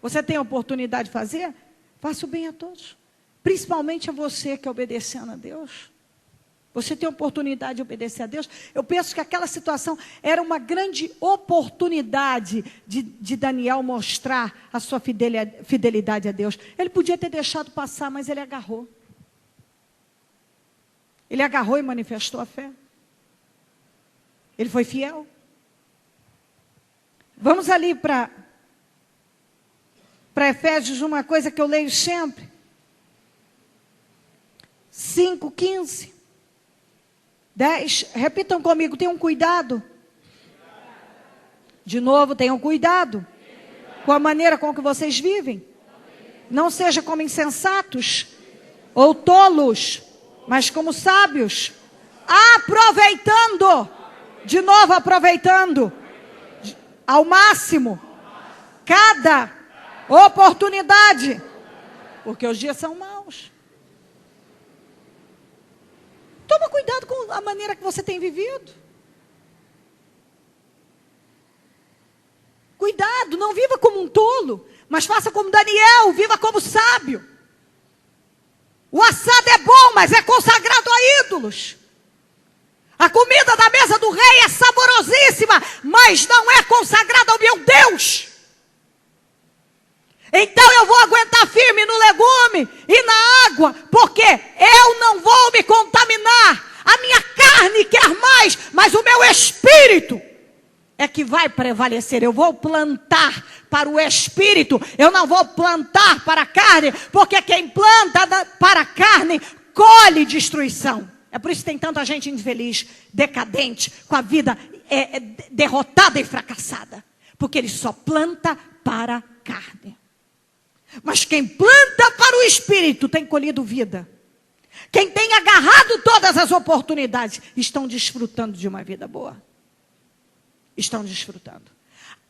Você tem a oportunidade de fazer? Faça o bem a todos. Principalmente a você que é obedecendo a Deus. Você tem a oportunidade de obedecer a Deus. Eu penso que aquela situação era uma grande oportunidade de Daniel mostrar a sua fidelidade a Deus. Ele podia ter deixado passar, mas ele agarrou. Ele agarrou e manifestou a fé. Ele foi fiel. Vamos ali para Efésios, uma coisa que eu leio sempre. 5:15. 10, repitam comigo, tenham cuidado. De novo, tenham cuidado com a maneira com que vocês vivem. Não seja como insensatos ou tolos, mas como sábios, aproveitando, de novo aproveitando, ao máximo, cada oportunidade, porque os dias são maus. Toma cuidado com a maneira que você tem vivido. Cuidado, não viva como um tolo, mas faça como Daniel, viva como sábio. O assado é bom, mas é consagrado a ídolos. A comida da mesa do rei é saborosíssima, mas não é consagrada ao meu Deus. Então eu vou aguentar firme no legume e na água, porque eu não vou me contaminar. A minha carne quer mais, mas o meu espírito é que vai prevalecer. Eu vou plantar para o espírito, eu não vou plantar para a carne, porque quem planta para a carne colhe destruição. É por isso que tem tanta gente infeliz, decadente, com a vida derrotada e fracassada, porque ele só planta para a carne. Mas quem planta para o espírito tem colhido vida. Quem tem agarrado todas as oportunidades estão desfrutando de uma vida boa. Estão desfrutando.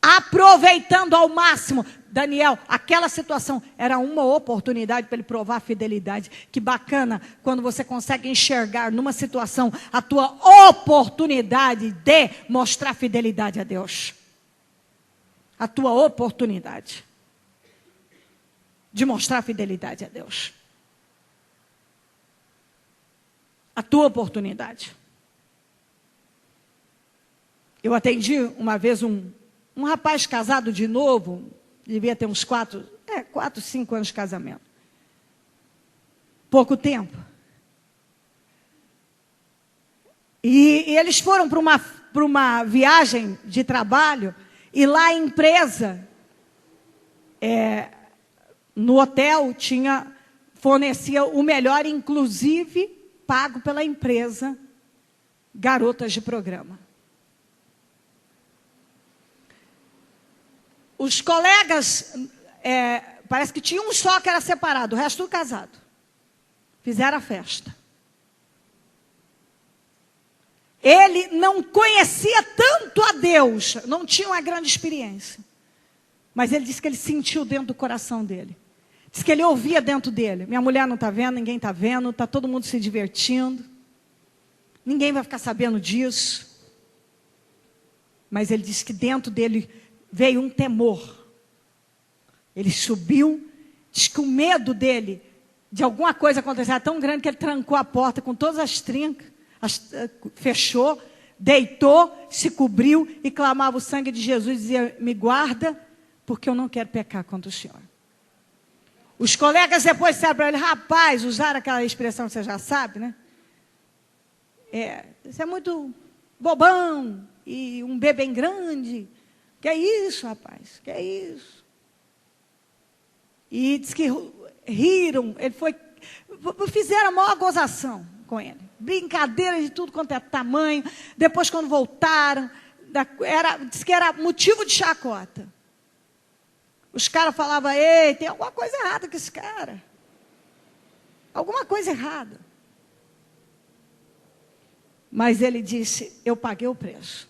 Aproveitando ao máximo. Daniel, aquela situação era uma oportunidade para ele provar a fidelidade. Que bacana quando você consegue enxergar numa situação a tua oportunidade de mostrar fidelidade a Deus. A tua oportunidade de mostrar fidelidade a Deus. A tua oportunidade. Eu atendi uma vez um rapaz casado de novo, devia ter uns 4, 5 anos de casamento. Pouco tempo. E eles foram para uma viagem de trabalho, e lá a empresa, no hotel, fornecia o melhor, inclusive pago pela empresa, garotas de programa. Os colegas, parece que tinha um só que era separado, o resto tudo casado. Fizeram a festa. Ele não conhecia tanto a Deus, não tinha uma grande experiência. Mas ele disse que ele sentiu dentro do coração dele. Diz que ele ouvia dentro dele. Minha mulher não está vendo, ninguém está vendo, está todo mundo se divertindo. Ninguém vai ficar sabendo disso. Mas ele disse que dentro dele veio um temor. Ele subiu, diz que o medo dele de alguma coisa acontecer era tão grande que ele trancou a porta com todas as trincas, fechou, deitou, se cobriu e clamava o sangue de Jesus e dizia: me guarda, porque eu não quero pecar contra o Senhor. Os colegas depois disseram para ele: rapaz, usaram aquela expressão que você já sabe, né? Você é muito bobão e um bebê bem grande. Que é isso, rapaz? Que é isso? E diz que riram. Fizeram a maior gozação com ele. Brincadeira de tudo quanto é tamanho. Depois, quando voltaram, diz que era motivo de chacota. Os caras falavam, ei, tem alguma coisa errada com esse cara. Alguma coisa errada. Mas ele disse, eu paguei o preço.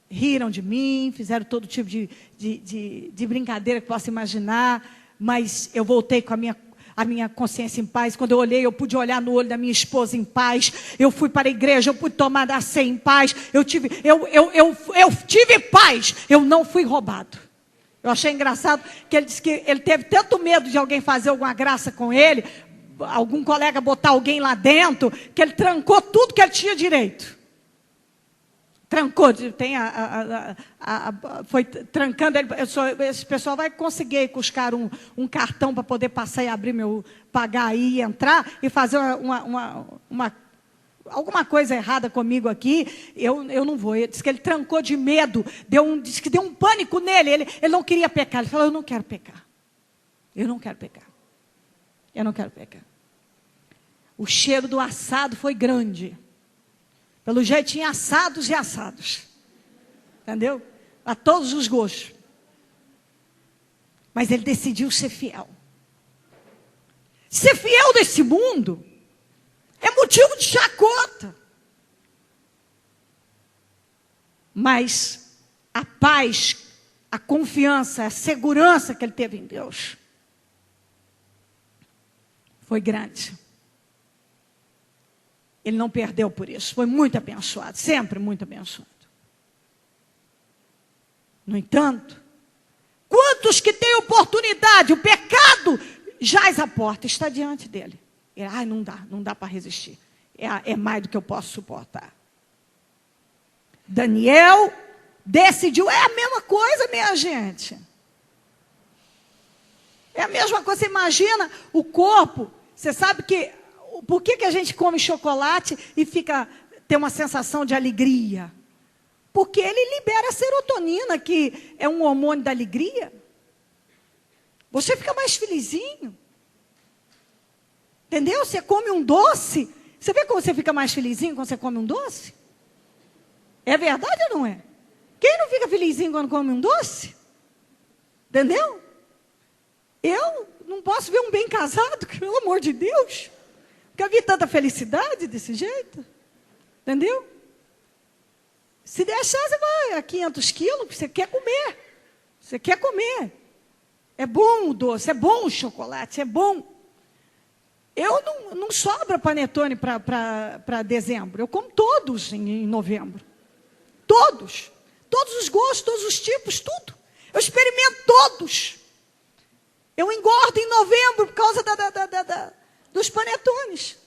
Riram de mim, fizeram todo tipo de brincadeira que possa imaginar, mas eu voltei com a minha consciência em paz. Quando eu olhei, eu pude olhar no olho da minha esposa em paz. Eu fui para a igreja, eu pude tomar a ceia em paz. Eu tive paz, eu não fui roubado. Eu achei engraçado que ele disse que ele teve tanto medo de alguém fazer alguma graça com ele, algum colega botar alguém lá dentro, que ele trancou tudo que ele tinha direito. Trancou, foi trancando ele. Esse pessoal vai conseguir buscar um cartão para poder passar e abrir pagar aí e entrar e fazer alguma coisa errada comigo aqui. Eu não vou. Ele disse que ele trancou de medo, disse que deu um pânico nele. Ele não queria pecar. Ele falou, eu não quero pecar. Eu não quero pecar. Eu não quero pecar. O cheiro do assado foi grande. Pelo jeito tinha assados e assados. Entendeu? A todos os gostos. Mas ele decidiu ser fiel. Ser fiel nesse mundo é motivo de chacota. Mas a paz, a confiança, a segurança que ele teve em Deus foi grande. Ele não perdeu por isso. Foi muito abençoado. Sempre muito abençoado. No entanto, quantos que têm oportunidade, o pecado jaz à porta, está diante dele. Ele, não dá para resistir. É mais do que eu posso suportar. Daniel decidiu, é a mesma coisa, minha gente. É a mesma coisa, você imagina o corpo, você sabe que por que a gente come chocolate e tem uma sensação de alegria? Porque ele libera a serotonina, que é um hormônio da alegria. Você fica mais felizinho. Entendeu? Você come um doce. Você vê como você fica mais felizinho quando você come um doce? É verdade ou não é? Quem não fica felizinho quando come um doce? Entendeu? Eu não posso ver um bem casado, pelo amor de Deus. Nunca vi tanta felicidade desse jeito. Entendeu? Se deixar, você vai a 500 quilos, você quer comer. Você quer comer. É bom o doce, é bom o chocolate, é bom. Eu não sobra panetone para dezembro. Eu como todos em novembro. Todos. Todos os gostos, todos os tipos, tudo. Eu experimento todos. Eu engordo em novembro por causa dos panetones.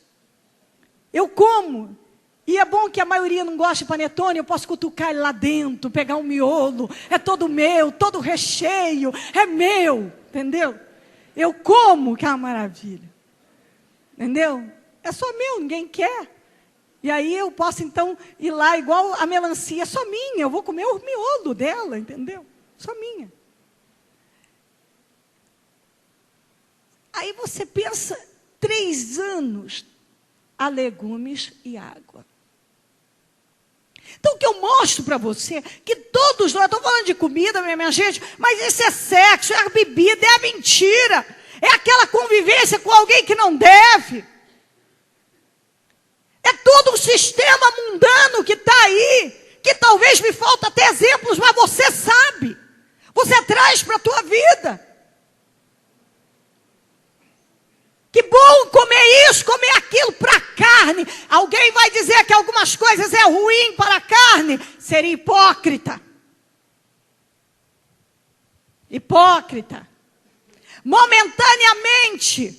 Eu como. E é bom que a maioria não gosta de panetone. Eu posso cutucar ele lá dentro, pegar um miolo. É todo meu, todo recheio. É meu, entendeu? Eu como, que é uma maravilha. Entendeu? É só meu, ninguém quer. E aí eu posso então ir lá igual a melancia. É só minha, eu vou comer o miolo dela, entendeu? Só minha. Aí você pensa, 3 anos a legumes e água. Então o que eu mostro para você, que todos nós, estou falando de comida, minha gente, mas isso é sexo, é bebida, é a mentira, é aquela convivência com alguém que não deve. É todo um sistema mundano que está aí, que talvez me falta até exemplos, mas você sabe, você traz para a tua vida. Que bom comer isso, comer aquilo para a carne. Alguém vai dizer que algumas coisas é ruim para a carne. Seria hipócrita. Hipócrita. Momentaneamente,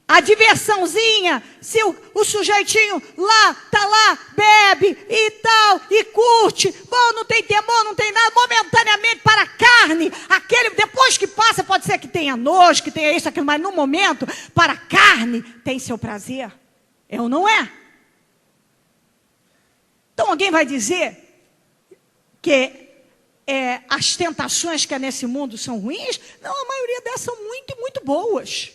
a diversãozinha, se o sujeitinho lá, tá lá, bebe e tal, e curte, bom, não tem temor, não tem nada, momentaneamente para a carne, aquele, depois que passa, pode ser que tenha nojo, que tenha isso, aquilo, mas no momento, para a carne, tem seu prazer, é ou não é? Então alguém vai dizer que as tentações que há nesse mundo são ruins? Não, a maioria delas são muito e muito boas.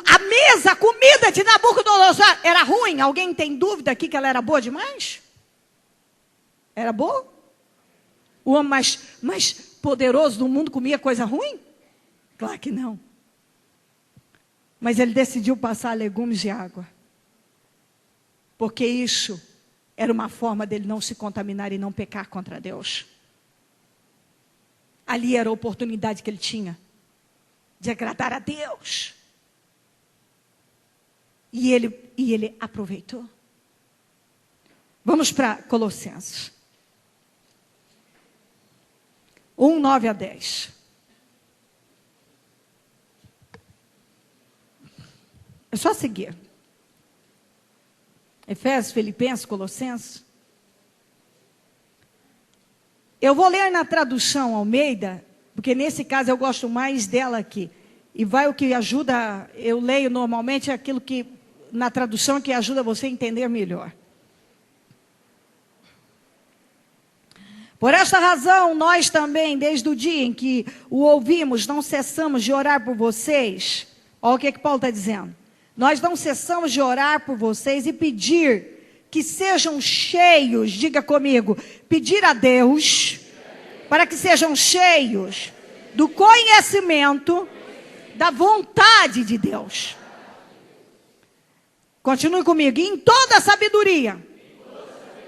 A mesa, a comida de Nabucodonosor era ruim? Alguém tem dúvida aqui que ela era boa demais? Era boa? O homem mais poderoso do mundo comia coisa ruim? Claro que não. Mas ele decidiu passar legumes e água. Porque isso era uma forma dele não se contaminar e não pecar contra Deus. Ali era a oportunidade que ele tinha de agradar a Deus. E ele aproveitou. Vamos para Colossenses 1, 9 a 10. É só seguir. Efésios, Filipenses, Colossenses. Eu vou ler na tradução Almeida, porque nesse caso eu gosto mais dela aqui. E vai o que ajuda, eu leio normalmente aquilo que, na tradução, que ajuda você a entender melhor. Por esta razão, nós também, desde o dia em que o ouvimos, não cessamos de orar por vocês. Olha o que Paulo está dizendo. Nós não cessamos de orar por vocês e pedir que sejam cheios, diga comigo, pedir a Deus, para que sejam cheios do conhecimento da vontade de Deus. Continue comigo. Em toda sabedoria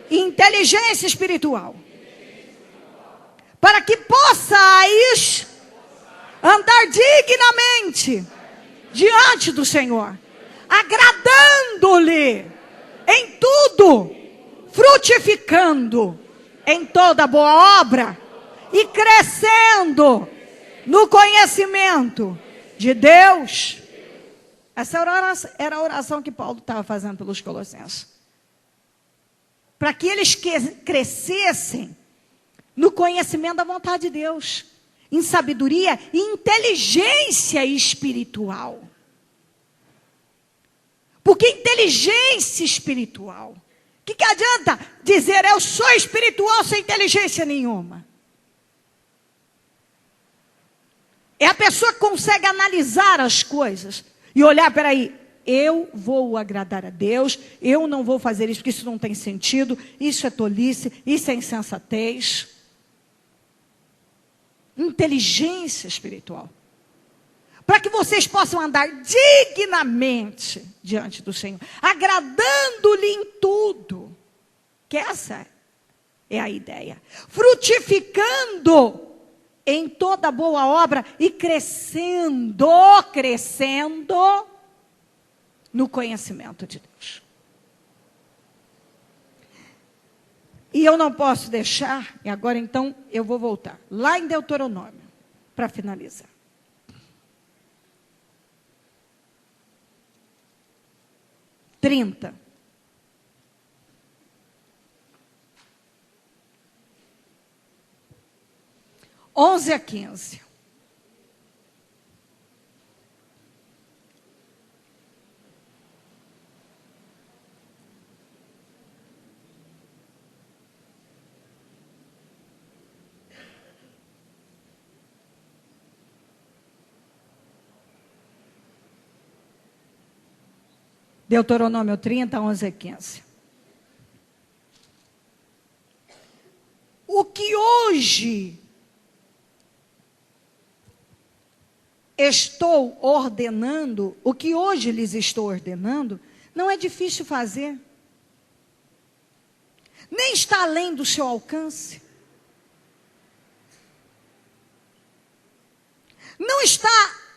e inteligência espiritual, para que possais andar dignamente diante do Senhor, agradando-lhe em tudo, frutificando em toda boa obra e crescendo no conhecimento de Deus. Essa era a oração que Paulo estava fazendo pelos colossenses. Para que eles crescessem no conhecimento da vontade de Deus, em sabedoria e inteligência espiritual. Porque inteligência espiritual, o que adianta dizer eu sou espiritual sem inteligência nenhuma? É a pessoa que consegue analisar as coisas e olhar, peraí, eu vou agradar a Deus, eu não vou fazer isso porque isso não tem sentido, isso é tolice, isso é insensatez. Inteligência espiritual. Para que vocês possam andar dignamente diante do Senhor, agradando-lhe em tudo. Que essa é a ideia. Frutificando em toda boa obra e crescendo no conhecimento de Deus. E eu não posso deixar, e agora então eu vou voltar, lá em Deuteronômio, para finalizar. (30). (11 a 15). Deuteronômio 30, 11 a 15. O que hoje estou ordenando, o que hoje lhes estou ordenando, não é difícil fazer. Nem está além do seu alcance. Não está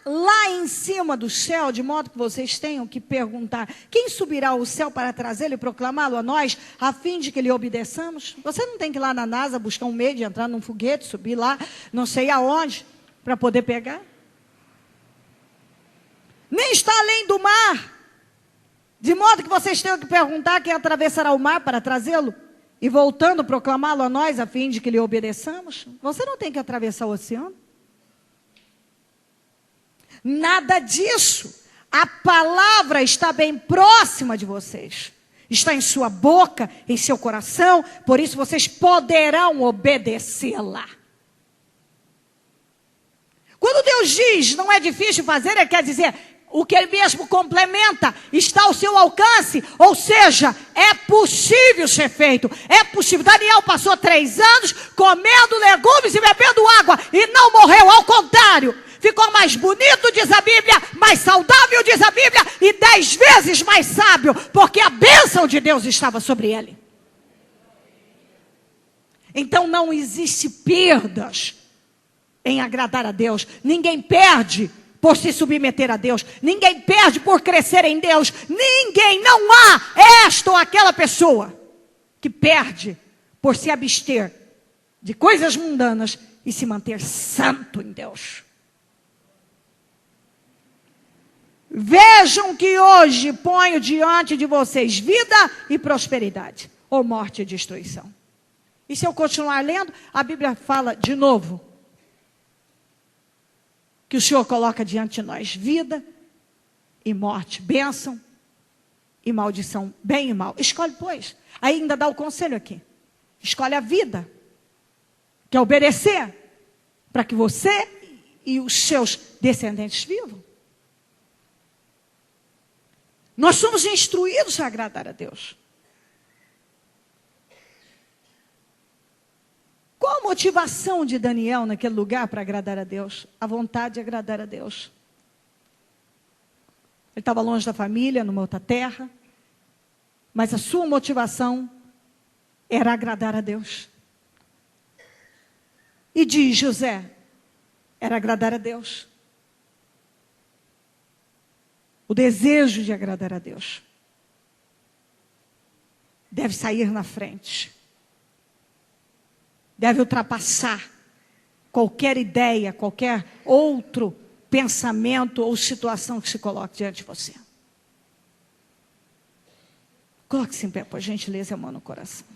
lá em cima do céu, de modo que vocês tenham que perguntar, quem subirá ao céu para trazê-lo e proclamá-lo a nós, a fim de que lhe obedeçamos? Você não tem que ir lá na NASA buscar um meio de entrar num foguete, subir lá, não sei aonde, para poder pegar? Nem está além do mar, de modo que vocês tenham que perguntar quem atravessará o mar para trazê-lo e voltando proclamá-lo a nós, a fim de que lhe obedeçamos? Você não tem que atravessar o oceano. Nada disso. A palavra está bem próxima de vocês. Está em sua boca, em seu coração. Por isso vocês poderão obedecê-la. Quando Deus diz, não é difícil fazer, Ele quer dizer, o que ele mesmo complementa, está ao seu alcance, ou seja, é possível ser feito, é possível. Daniel passou 3 anos comendo legumes e bebendo água, e não morreu, ao contrário, ficou mais bonito, diz a Bíblia, mais saudável, diz a Bíblia, e 10 vezes mais sábio, porque a bênção de Deus estava sobre ele. Então não existe perdas em agradar a Deus, ninguém perde por se submeter a Deus, ninguém perde por crescer em Deus, ninguém, não há esta ou aquela pessoa que perde por se abster de coisas mundanas e se manter santo em Deus. Vejam que hoje ponho diante de vocês vida e prosperidade, ou morte e destruição. E se eu continuar lendo, a Bíblia fala de novo que o Senhor coloca diante de nós vida e morte, bênção e maldição, bem e mal. Escolhe, pois. Aí ainda dá o conselho aqui. Escolhe a vida, que é obedecer, para que você e os seus descendentes vivam. Nós somos instruídos a agradar a Deus. Qual a motivação de Daniel naquele lugar para agradar a Deus? A vontade de agradar a Deus. Ele estava longe da família, numa outra terra, mas a sua motivação era agradar a Deus. E diz José, era agradar a Deus. O desejo de agradar a Deus deve sair na frente. Deve ultrapassar qualquer ideia, qualquer outro pensamento ou situação que se coloque diante de você. Coloque-se em pé, por gentileza, a mão no coração.